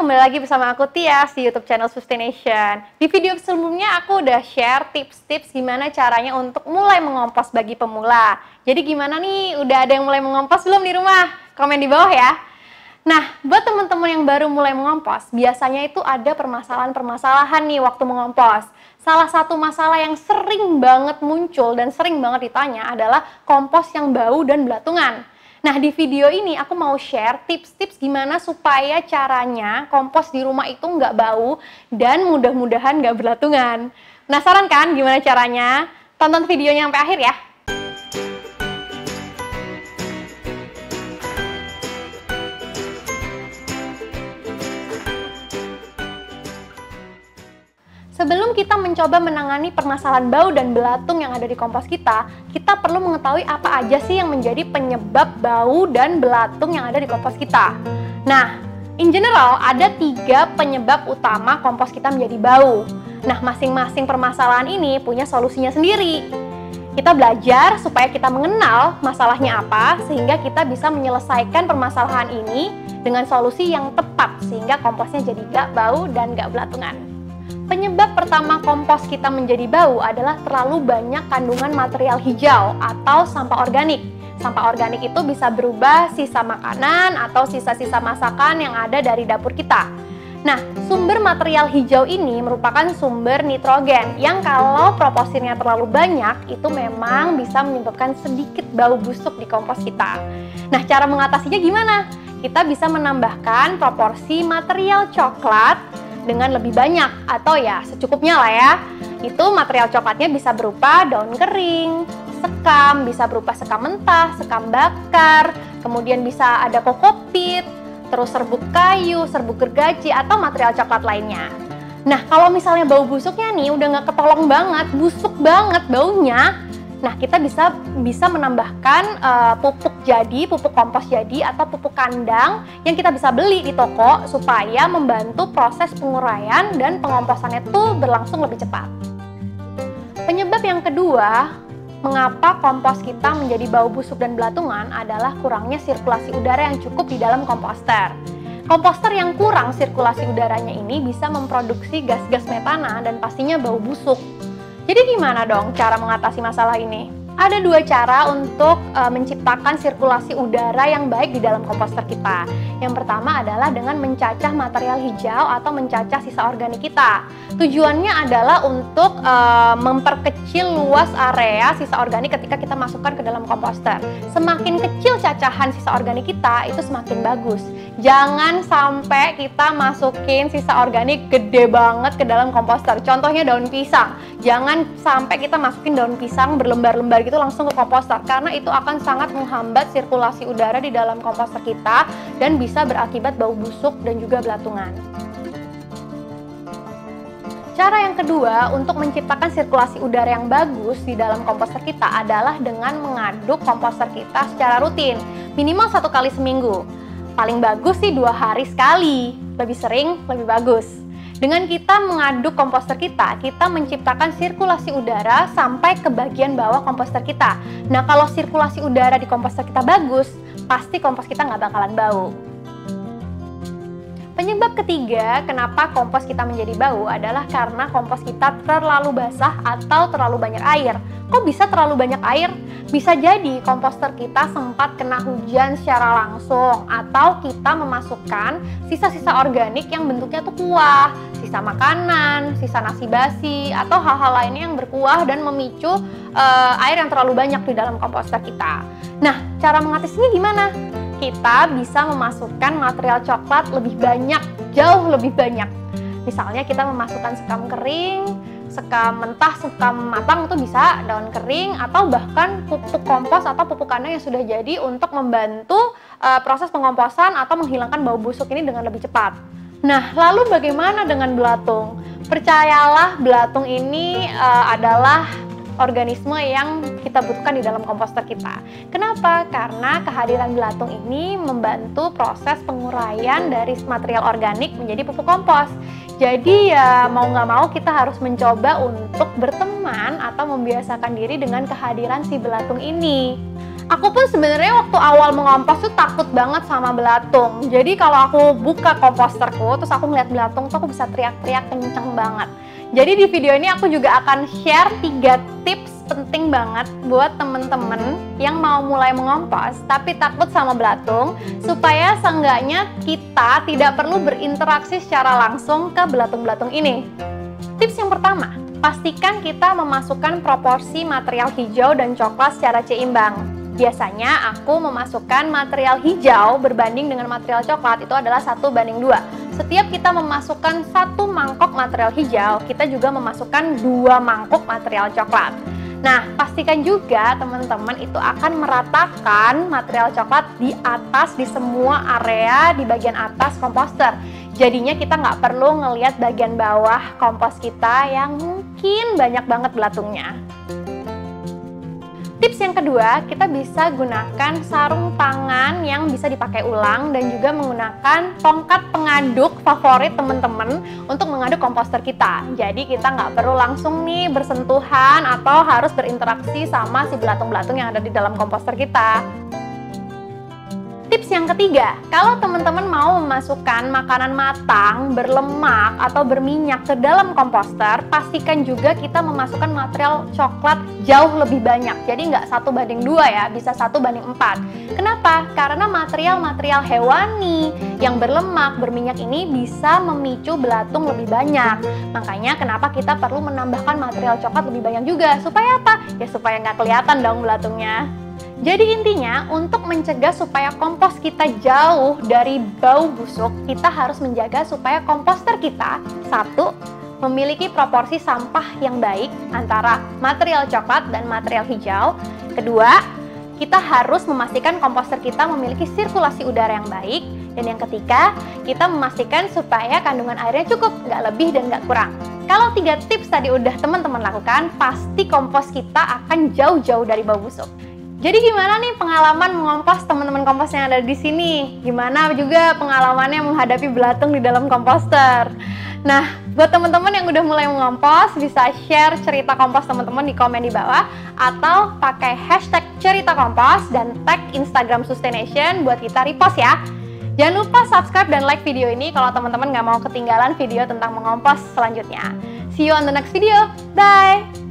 kembali lagi bersama aku Tias di YouTube channel Sustaination. Di video sebelumnya aku udah share tips-tips gimana caranya untuk mulai mengompos bagi pemula. Jadi gimana nih, udah ada yang mulai mengompos belum di rumah? Komen di bawah ya. Nah, buat teman-teman yang baru mulai mengompos, biasanya itu ada permasalahan-permasalahan nih waktu mengompos. Salah satu masalah yang sering banget muncul dan sering banget ditanya adalah kompos yang bau dan belatungan. Nah, di video ini aku mau share tips-tips gimana supaya caranya kompos di rumah itu nggak bau dan mudah-mudahan nggak belatungan. Penasaran kan gimana caranya? Tonton videonya sampai akhir ya. Sebelum kita mencoba menangani permasalahan bau dan belatung yang ada di kompos kita perlu mengetahui apa aja sih yang menjadi penyebab bau dan belatung yang ada di kompos kita. Nah, in general ada 3 penyebab utama kompos kita menjadi bau. Nah, masing-masing permasalahan ini punya solusinya sendiri. Kita belajar supaya kita mengenal masalahnya apa, sehingga kita bisa menyelesaikan permasalahan ini dengan solusi yang tepat, sehingga komposnya jadi gak bau dan gak belatungan. Penyebab pertama kompos kita menjadi bau adalah terlalu banyak kandungan material hijau atau sampah organik. Sampah organik itu bisa berubah sisa makanan atau sisa-sisa masakan yang ada dari dapur kita. Nah, sumber material hijau ini merupakan sumber nitrogen yang kalau proporsinya terlalu banyak itu memang bisa menyebabkan sedikit bau busuk di kompos kita. Nah, cara mengatasinya gimana? Kita bisa menambahkan proporsi material coklat dengan lebih banyak atau ya secukupnya lah ya. Itu material coklatnya bisa berupa daun kering, sekam, bisa berupa sekam mentah, sekam bakar, kemudian bisa ada kokopit, terus serbuk kayu, serbuk gergaji atau material coklat lainnya. Nah, kalau misalnya bau busuknya nih udah nggak ketolong banget, busuk banget baunya, nah kita bisa menambahkan pupuk kompos jadi atau pupuk kandang yang kita bisa beli di toko supaya membantu proses penguraian dan pengomposannya tuh berlangsung lebih cepat. Penyebab yang kedua, mengapa kompos kita menjadi bau busuk dan belatungan adalah kurangnya sirkulasi udara yang cukup di dalam komposter. Komposter yang kurang sirkulasi udaranya ini bisa memproduksi gas-gas metana dan pastinya bau busuk. Jadi gimana dong cara mengatasi masalah ini? Ada 2 cara untuk menciptakan sirkulasi udara yang baik di dalam komposter kita. Yang pertama adalah dengan mencacah material hijau atau mencacah sisa organik kita. Tujuannya adalah untuk memperkecil luas area sisa organik ketika kita masukkan ke dalam komposter. Semakin kecil cacahan sisa organik kita, itu semakin bagus. Jangan sampai kita masukin sisa organik gede banget ke dalam komposter. Contohnya daun pisang. Jangan sampai kita masukin daun pisang berlembar-lembar gitu langsung ke komposter, karena itu akan sangat menghambat sirkulasi udara di dalam komposter kita dan bisa berakibat bau busuk dan juga belatungan. Cara yang kedua untuk menciptakan sirkulasi udara yang bagus di dalam komposter kita adalah dengan mengaduk komposter kita secara rutin, minimal 1 kali seminggu. Paling bagus sih 2 hari sekali, lebih sering lebih bagus. Dengan kita mengaduk komposter kita menciptakan sirkulasi udara sampai ke bagian bawah komposter kita. Nah, kalau sirkulasi udara di komposter kita bagus, pasti kompos kita nggak bakalan bau. Penyebab ketiga kenapa kompos kita menjadi bau adalah karena kompos kita terlalu basah atau terlalu banyak air. Kok bisa terlalu banyak air? Bisa jadi komposter kita sempat kena hujan secara langsung, atau kita memasukkan sisa-sisa organik yang bentuknya tuh kuah, sisa makanan, sisa nasi basi, atau hal-hal lainnya yang berkuah dan memicu air yang terlalu banyak di dalam komposter kita. Nah, cara mengatasinya gimana? Kita bisa memasukkan material coklat lebih banyak, jauh lebih banyak. Misalnya kita memasukkan sekam kering, sekam mentah, sekam matang itu bisa, daun kering, atau bahkan pupuk kompos atau pupuk kandang yang sudah jadi untuk membantu proses pengomposan atau menghilangkan bau busuk ini dengan lebih cepat. Nah, lalu bagaimana dengan belatung? Percayalah, belatung ini adalah organisme yang kita butuhkan di dalam komposter kita. Kenapa? Karena kehadiran belatung ini membantu proses penguraian dari material organik menjadi pupuk kompos. Jadi ya mau nggak mau kita harus mencoba untuk berteman atau membiasakan diri dengan kehadiran si belatung ini. Aku pun sebenarnya waktu awal mengompos tuh takut banget sama belatung. Jadi kalau aku buka komposterku, terus aku ngeliat belatung tuh aku bisa teriak-teriak kenceng banget. Jadi di video ini aku juga akan share 3 tips penting banget buat temen-temen yang mau mulai mengompos tapi takut sama belatung, supaya seenggaknya kita tidak perlu berinteraksi secara langsung ke belatung-belatung ini. Tips yang pertama, pastikan kita memasukkan proporsi material hijau dan coklat secara seimbang. Biasanya aku memasukkan material hijau berbanding dengan material coklat itu adalah 1:2. Setiap kita memasukkan 1 mangkok material hijau, kita juga memasukkan 2 mangkok material coklat. Nah, pastikan juga teman-teman itu akan meratakan material coklat di atas, di semua area di bagian atas komposter. Jadinya kita nggak perlu ngelihat bagian bawah kompos kita yang mungkin banyak banget belatungnya. Tips yang kedua, kita bisa gunakan sarung tangan yang bisa dipakai ulang dan juga menggunakan tongkat pengaduk favorit teman-teman untuk mengaduk komposter kita. Jadi kita nggak perlu langsung nih bersentuhan atau harus berinteraksi sama si belatung-belatung yang ada di dalam komposter kita. Tips yang ketiga, kalau teman-teman mau memasukkan makanan matang, berlemak, atau berminyak ke dalam komposter, pastikan juga kita memasukkan material coklat jauh lebih banyak. Jadi nggak 1:2 ya, bisa 1:4. Kenapa? Karena material-material hewani yang berlemak, berminyak ini bisa memicu belatung lebih banyak. Makanya kenapa kita perlu menambahkan material coklat lebih banyak juga. Supaya apa? Ya supaya nggak kelihatan dong belatungnya. Jadi intinya, untuk mencegah supaya kompos kita jauh dari bau busuk, kita harus menjaga supaya komposter kita, 1, memiliki proporsi sampah yang baik antara material coklat dan material hijau. Kedua, kita harus memastikan komposter kita memiliki sirkulasi udara yang baik. Dan yang ketiga, kita memastikan supaya kandungan airnya cukup, nggak lebih dan nggak kurang. Kalau 3 tips tadi udah teman-teman lakukan, pasti kompos kita akan jauh-jauh dari bau busuk. Jadi gimana nih pengalaman mengompos teman-teman kompos yang ada di sini? Gimana juga pengalamannya menghadapi belatung di dalam komposter? Nah, buat teman-teman yang udah mulai mengompos, bisa share cerita kompos teman-teman di komen di bawah, atau pakai hashtag cerita kompos dan tag Instagram Sustaination buat kita repost ya. Jangan lupa subscribe dan like video ini kalau teman-teman nggak mau ketinggalan video tentang mengompos selanjutnya. See you on the next video. Bye!